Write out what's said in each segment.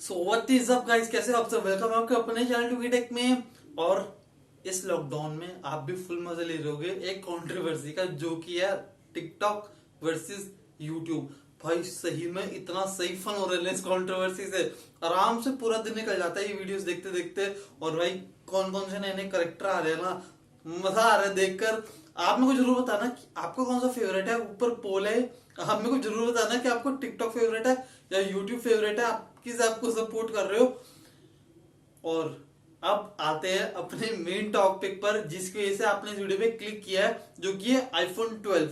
So what is up guys, कैसे हो आप सब। वेलकम आपके अपने चैनल टू टेक में। और इस लॉकडाउन में आप भी फुल मजे ले रहोगे एक कंट्रोवर्सी का, जो कि है टिकटॉक वर्सेस यूट्यूब। भाई सही में इतना सही फन हो रहा है इस कंट्रोवर्सी से, आराम से पूरा दिन निकल जाता है ये वीडियोस देखते देखते। और भाई कौन कौन से नए नए करेक्टर आ रहे हैं ना, मजा आ रहा है देखकर। आप मेरे को जरूर बताना कि आपका कौन सा फेवरेट है, ऊपर पोल है। आप मेरे को जरूर बताना कि आपको टिकटॉक फेवरेट है या यूट्यूब फेवरेट है, आप किस आपको सपोर्ट कर रहे हो। और अब आते हैं अपने मेन टॉपिक पर, जिसकी वजह से आपने इस वीडियो पे क्लिक किया है, जो कि है आईफोन 12।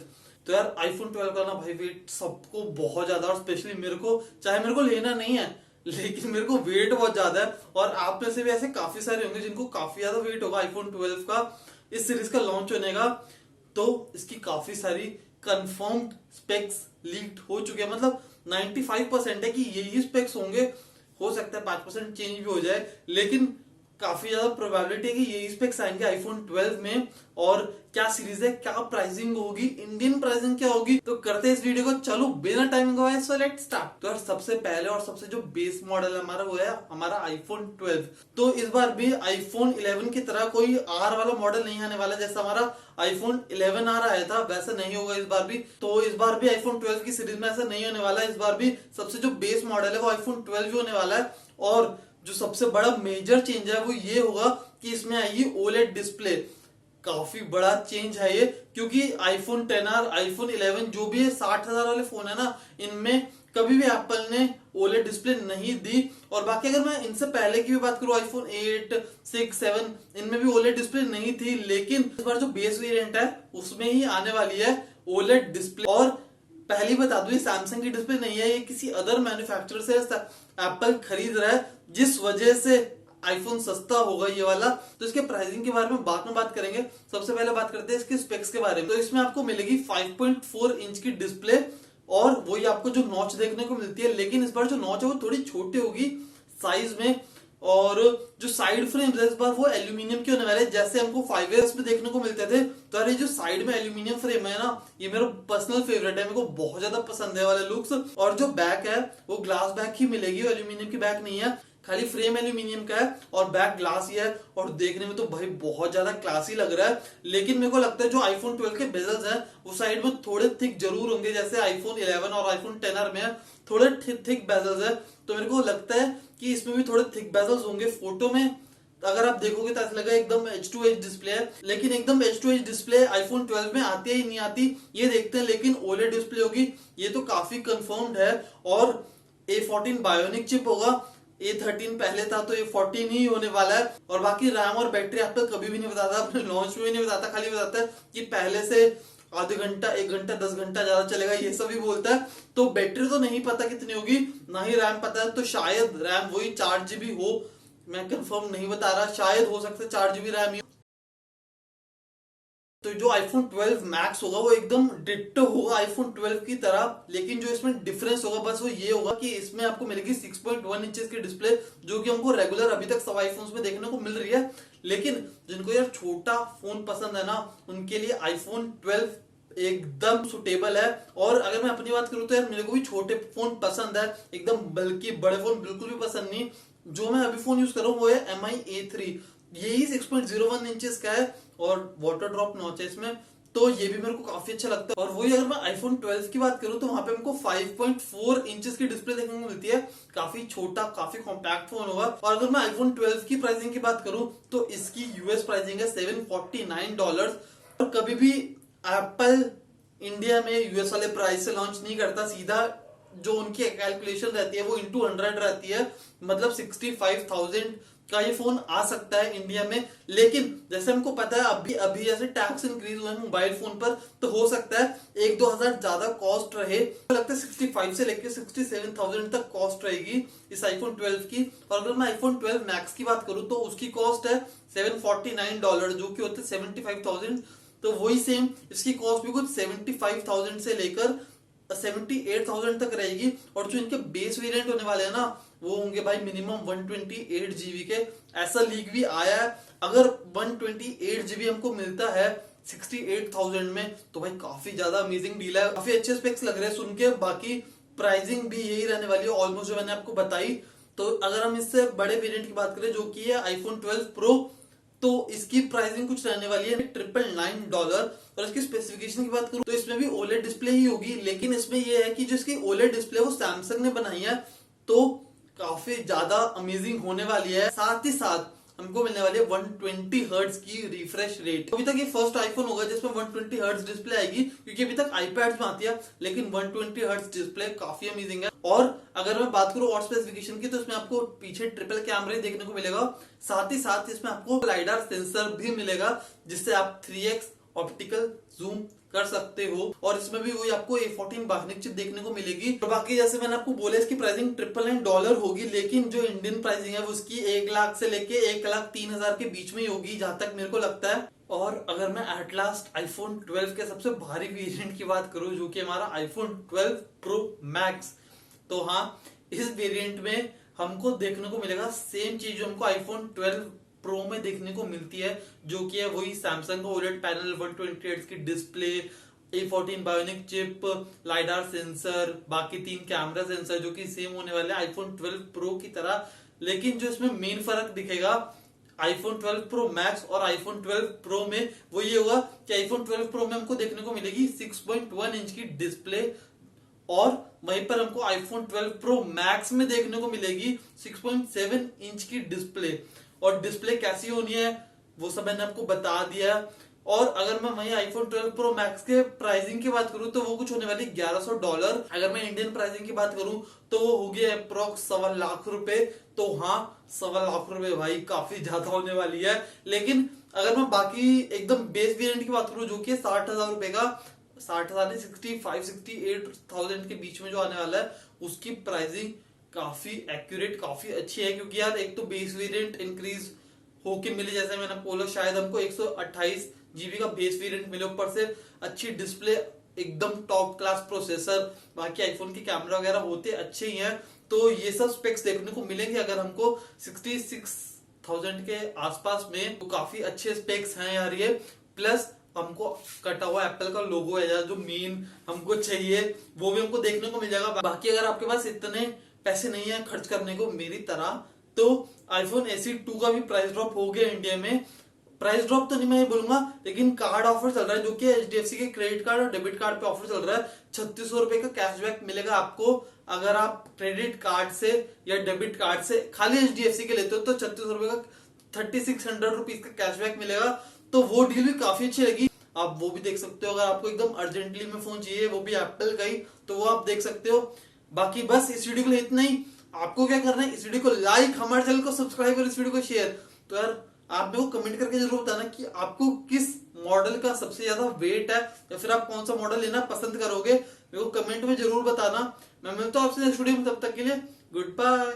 तो यार आईफोन 12 का ना भाई वेट सबको बहुत ज्यादा, और स्पेशली मेरे को, चाहे मेरे को लेना नहीं है लेकिन मेरे को वेट बहुत ज्यादा है। और आप में से भी ऐसे काफी सारे होंगे जिनको काफी ज्यादा वेट होगा आईफोन 12 का, इस सीरीज का लॉन्च होने का। तो इसकी काफी सारी कंफर्म्ड स्पेक्स लीक्ड हो चुके हैं, मतलब 95% है कि यही स्पेक्स होंगे। हो सकता है 5% चेंज भी हो जाए, लेकिन काफी ज्यादा प्रोबेबिलिटी है कि यही स्पेक्स आएंगे आईफोन 12 में। और क्या सीरीज है, क्या प्राइसिंग होगी, इंडियन प्राइसिंग क्या होगी, तो करते हैं इस वीडियो को। चलो बिना टाइम गवाए सो लेट्स स्टार्ट। तो यार सबसे पहले और सबसे जो बेस मॉडल है हमारा, वो है हमारा आईफोन 12। तो इस बार भी आईफोन 11 की तरह कोई आर वाला मॉडल नहीं आने वाला, जैसा हमारा आईफोन 11 आर आया था वैसा नहीं होगा इस बार भी। तो इस बार भी आईफोन 12 की सीरीज में ऐसा नहीं होने वाला है। इस बार भी सबसे जो बेस मॉडल है वो आईफोन 12 होने वाला है। और जो सबसे बड़ा मेजर चेंज है वो ये होगा कि इसमें आएगी ओलेड डिस्प्ले। काफी बड़ा चेंज है ये, क्योंकि आईफोन 10R, आईफोन 11 जो भी है 60,000 वाले फोन है ना, इनमें कभी भी एप्पल ने ओलेड डिस्प्ले नहीं दी। और बाकी अगर मैं इनसे पहले की भी बात करूं, आईफोन 8, 6, 7 इनमें भी ओलेड डिस्प्ले नहीं थी। लेकिन इस बार जो बेस वेरिएंट है उसमें ही आने वाली है ओलेड डिस्प्ले। और पहली बता दूं, ये सैमसंग की डिस्प्ले नहीं है, ये किसी अदर मैन्युफैक्चरर से एप्पल खरीद रहा है, जिस वजह से आईफोन सस्ता होगा ये वाला। तो इसके प्राइसिंग के बारे में बाद में बात करेंगे। सबसे पहले बात करते हैं इसके स्पेक्स के बारे में। तो इसमें आपको मिलेगी 5.4 इंच की डिस्प्ले, और वही आपको जो नॉच देखने को मिलती है, लेकिन इस बार जो नॉच है वो थोड़ी छोटी होगी साइज में। और जो साइड फ्रेम है इस बार वो एल्यूमिनियम के होने वाले, जैसे हमको 5S में देखने को मिलते थे। तो अरे जो साइड में एल्यूमिनियम फ्रेम है ना, ये मेरा पर्सनल फेवरेट है, मेरे को बहुत ज्यादा पसंद है वाले लुक्स। और जो बैक है वो ग्लास बैक ही मिलेगी, एल्यूमिनियम की बैक नहीं है, खाली फ्रेम एल्यूमिनियम का है और बैक ग्लास ही है। और देखने में तो भाई बहुत ज्यादा क्लासी लग रहा है। लेकिन मेरे को लगता है जो आईफोन 12 के बेजल्स हैं वो साइड में थोड़े थिक जरूर होंगे, जैसे आईफोन 11 और आईफोन 10R में है थोड़े थिक बेजल्स है। तो मेरे को लगता है कि इसमें भी थोड़े थिक बेजल्स होंगे। फोटो में अगर आप देखोगे तो ऐसा लगा एकदम H2H डिस्प्ले है, लेकिन एकदम H2H डिस्प्ले आईफोन 12 में आती है ही नहीं आती ये देखते हैं। लेकिन ओलेड डिस्प्ले होगी ये तो काफी कंफर्म्ड है। और A14 बायोनिक चिप होगा, A13 पहले था तो A14 ही होने वाला है। और बाकी रैम और बैटरी एप्पल कभी भी नहीं बताता, अपने लॉन्च में भी नहीं बताता, खाली बताता है कि पहले से आधे घंटा, 1 घंटा, 10 घंटा ज्यादा चलेगा, ये सब भी बोलता है। तो बैटरी तो नहीं पता कितनी होगी, ना ही रैम पता है। तो शायद रैम वही 4 GB हो, मैं कंफर्म नहीं बता रहा, शायद हो सकता है 4 GB रैम ही। तो जो आईफोन 12 मैक्स होगा वो एकदम डिट्टो होगा आईफोन 12 की तरह, लेकिन जो इसमें डिफरेंस होगा बस वो ये होगा कि इसमें आपको मिलेगी 6.1 इंचेस की डिस्प्ले, जो कि हमको रेगुलर अभी तक सब आईफोन्स में देखने को मिल रही है। लेकिन जिनको यार छोटा फोन पसंद है ना, उनके लिए आईफोन 12 एकदम सुटेबल है। और अगर मैं अपनी बात करूं तो यार मेरे को भी छोटे फोन पसंद है एकदम, बल्कि बड़े फोन बिल्कुल भी पसंद नहीं। जो मैं अभी फोन यूज कर रहा हूँ वो है MI A3, यही 6.01 इंचेस का है और वाटर ड्रॉप नॉच है इसमें। तो ये भी मेरे को काफी अच्छा लगता है। और वही अगर मैं आईफोन 12 की बात करूं तो वहां पे हमको 5.4 इंचेस की डिस्प्ले देखने को मिलती है, काफी छोटा, काफी कॉम्पैक्ट फोन होगा। और अगर मैं आईफोन 12 की प्राइसिंग की बात करूं तो इसकी यूएस प्राइसिंग है $749। और कभी भी एप्पल इंडिया में यूएस वाले प्राइस से लॉन्च नहीं करता, सीधा जो उनकी कैलकुलेशन रहती है वो इंटू 100 रहती है, मतलब 65,000 का ये फोन आ सकता है इंडिया में। लेकिन जैसे हमको पता है अभी अभी जैसे टैक्स इंक्रीज हुए हैं मोबाइल फोन पर, तो हो सकता है 1-2 हजार ज्यादा कॉस्ट रहे। तो लगता है 65 से लेकर 67,000 तक कॉस्ट रहेगी इस आईफोन 12 की। और अगर मैं आईफोन 12 मैक्स की बात करूं तो उसकी कॉस्ट है $749, जो कि होते 75,000। तो वही सेम इसकी कॉस्ट भी कुछ 75,000 से लेकर 78,000 तक रहेगी। और जो इनके बेस वेरिएंट होने वाले हैं ना, वो होंगे भाई मिनिमम 128 GB के, ऐसा लीक भी आया है। अगर 128 GB हमको मिलता है 68,000 में, तो भाई काफी ज्यादा अमेजिंग डील है, काफी अच्छे स्पेक्स लग रहे हैं सुन के। बाकी प्राइसिंग भी यही रहने वाली है ऑलमोस्ट जो मैंने आपको बताई। तो अगर हम इससे बड़े वेरिएंट की बात करें जो कि है आईफोन 12 प्रो, तो इसकी प्राइसिंग कुछ रहने वाली है $999। और इसकी स्पेसिफिकेशन की बात करूं तो इसमें भी ओलेड डिस्प्ले ही होगी, लेकिन इसमें यह है कि जो इसकी ओलेड डिस्प्ले वो सैमसंग ने बनाई है, तो काफी ज्यादा अमेजिंग होने वाली है। साथ ही साथ हमको मिलने वाली है 120 हर्ट्ज की रिफ्रेश रेट। अभी तक ये फर्स्ट आईफोन होगा जिसमें 120 हर्ट्ज डिस्प्ले आएगी, क्योंकि अभी तक आईपैड्स में आती है, लेकिन 120 हर्ट्ज डिस्प्ले काफी अमेजिंग है। और अगर मैं बात करूं और स्पेसिफिकेशन की, तो इसमें आपको पीछे ट्रिपल कैमरे देखने को मिलेगा, साथ ही साथ इसमें आपको लाइडार सेंसर भी मिलेगा, जिससे आप 3x ऑप्टिकल जूम कर सकते हो। और इसमें भी वही आपको A14 बायोनिक चिप देखने को मिलेगी। और बाकी जैसे मैंने आपको बोला इसकी प्राइसिंग $999 होगी, लेकिन जो इंडियन प्राइसिंग है वो उसकी 1 लाख से लेके 1,03,000 के बीच में ही होगी, जहां तक मेरे को लगता है। और अगर मैं एट लास्ट आईफोन 12 के सबसे भारी वेरिएंट की बात करूं जो कि हमारा आईफोन 12 प्रो मैक्स, तो हाँ, इस वेरिएंट में हमको देखने को मिलेगा सेम चीज जो हमको आईफोन 12 प्रो में देखने को मिलती है, जो कि है वही सैमसंग का ओलेड पैनल, 120 हर्ट्ज की display, A14 bionic chip, lidar sensor, बाकी 3 कैमरा सेंसर जो कि सेम होने वाले आईफोन 12 प्रो की तरह। लेकिन जो इसमें मेन फर्क दिखेगा आईफोन 12 प्रो मैक्स और आईफोन 12 प्रो में, वो ये होगा कि आईफोन 12 प्रो में हमको देखने को मिलेगी 6.1 इंच की डिस्प्ले, और वहीं पर हमको आईफोन 12 प्रो मैक्स में देखने को मिलेगी 6.7 इंच की डिस्प्ले। और डिस्प्ले कैसी होनी है वो सब मैंने आपको बता दिया। और अगर मैं वही आईफोन 12 प्रो मैक्स के प्राइसिंग की बात करूं तो वो कुछ होने वाली $1100। अगर मैं इंडियन प्राइसिंग की बात करूं तो वो होगी अप्रोक्स 1.25 लाख रुपए। तो हाँ, 1.25 लाख रुपए भाई काफी ज्यादा होने वाली है। लेकिन अगर मैं बाकी एकदम बेस वेरिएंट की बात करूं जो कि 60,000 रुपए का, 60,000 68,000 के बीच में जो आने वाला है, उसकी प्राइसिंग काफी एक्यूरेट, काफी अच्छी है। क्योंकि यार एक तो बेस वेरिएंट इंक्रीज होके मिले, जैसे मैंने बोला, शायद हमको 128 GB का बेस वेरिएंट मिले, ऊपर से अच्छी डिस्प्ले, एकदम टॉप क्लास प्रोसेसर, बाकी आईफोन के कैमरा वगैरह होते अच्छे ही हैं। तो ये सब स्पेक्स देखने को मिलेंगे अगर हमको 66,000 के आसपास में, तो काफी अच्छे स्पेक्स हैं यार ये। प्लस हमको कटा हुआ एप्पल का लोगो है यार, जो मेन हमको चाहिए वो भी हमको देखने को मिल जाएगा। बाकी अगर आपके पास इतने पैसे नहीं है खर्च करने को मेरी तरह, तो आईफोन SE 2 का भी प्राइस ड्रॉप हो गया इंडिया में। प्राइस ड्रॉप तो नहीं मैं बोलूंगा, लेकिन कार्ड ऑफर चल रहा है, जो कि HDFC के क्रेडिट कार्ड और डेबिट कार्ड पे ऑफर चल रहा है। 3600 रुपए का कैशबैक मिलेगा आपको अगर आप क्रेडिट कार्ड से या डेबिट कार्ड से खाली HDFC के लेते हो, तो 3600 रुपए का 3600 रुपीज का कैशबैक मिलेगा। तो वो डील भी काफी अच्छी लगी, आप वो भी देख सकते हो। अगर आपको एकदम अर्जेंटली में फोन चाहिए, वो भी एप्पल का ही, तो वो आप देख सकते हो। बाकी बस इस वीडियो के लिए इतना ही। आपको क्या करना है, इस वीडियो को लाइक, हमारे चैनल को सब्सक्राइब और इस वीडियो को शेयर। तो यार आप मेरे को कमेंट करके जरूर बताना कि आपको किस मॉडल का सबसे ज्यादा वेट है, या फिर आप कौन सा मॉडल लेना पसंद करोगे, मेरे को कमेंट में जरूर बताना। मैं मिलता हूं आपसे नेक्स्ट वीडियो में, तब तक के लिए गुड बाय।